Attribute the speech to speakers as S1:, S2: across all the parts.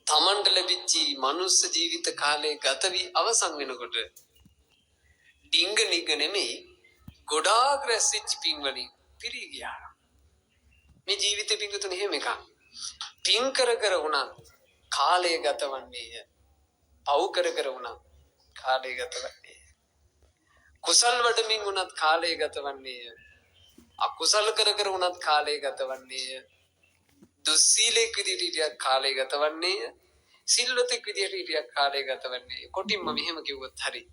S1: තමන්ට ලැබිච්ච මනුස්ස ජීවිත කාලේ ගත වී අවසන් වෙනකොට ඩිංග නිග නෙමෙයි ගොඩාක් රැස්සිච්ච පින් වලින් පිරී ගියා. මේ ජීවිතේ පිංගුතුනි එහෙම එකක්. පින් කර කර වුණත් කාලය ගතවන්නේය. පව් කර කර වුණත් කාලය ගතවන්නේය. කුසල් වඩමින් වුණත් කාලය ගතවන්නේය. අකුසල් කර කර වුණත් කාලය ගතවන්නේය. දුස්සීලෙක් විදිහට හිටියත් කාලය ගතවන්නේය. සිල්වතෙක් විදිහට හිටියත් කාලය ගතවන්නේය. කොටින්ම මෙහෙම කිව්වොත් හරි.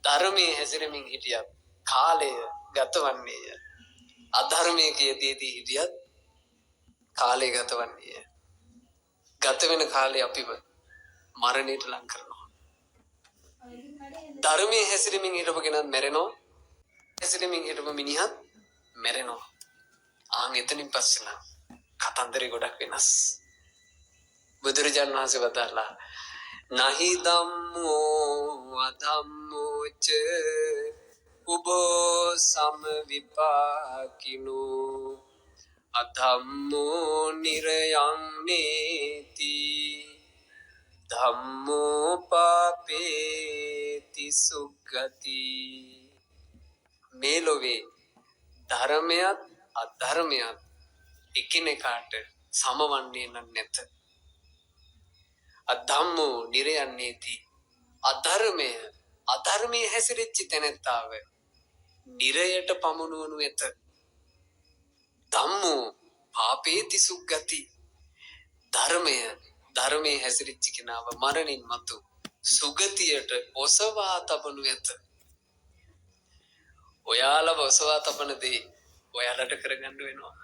S1: ධර්මයේ හැසිරෙමින් හිටියත් කාලය ගතවන්නේය. අධර්මයේ කියදීදී හිටියත් කාලය ගතවන්නේය. ගත වෙන කාලේ අපිව මරණයට ලං කරනවා. ධර්මයේ හැසිරෙමින් හිටපු කෙනාත් මැරෙනවා. හැසිරෙමින් හිටපු මිනිහත් මැරෙනවා. ආන් එතනින් පස්සේ නම් කතන්දරේ ගොඩක් වෙනස්. බුදුරජාණන් වහන්සේ වදාළා නහි ධම්මෝ අධම්මෝච උභෝ සම විපාකිනෝ අධම්මෝ නිරයං නේති ධම්මෝ පාපේති සුග්ගති. මේ ලෝකේ ධර්මයත් අධර්මයත් එකිනෙකාට සමවන්නේ නැත. අධම්මෝ නිරයං නේති අධර්මයේ හැසිරෙච්ච තැනැත්තාව නිරයට පමුණුවනු ඇත. ධම්මෝ පාපේති සුග්ගති ධර්මයේ හැසිරෙච්ච කෙනාව මරණින් මතු සුගතියට ඔසවා තබනු ඇත. ඔයාලව ඔසවා තබන දේ ඔයාලට කරගන්න වෙනවා.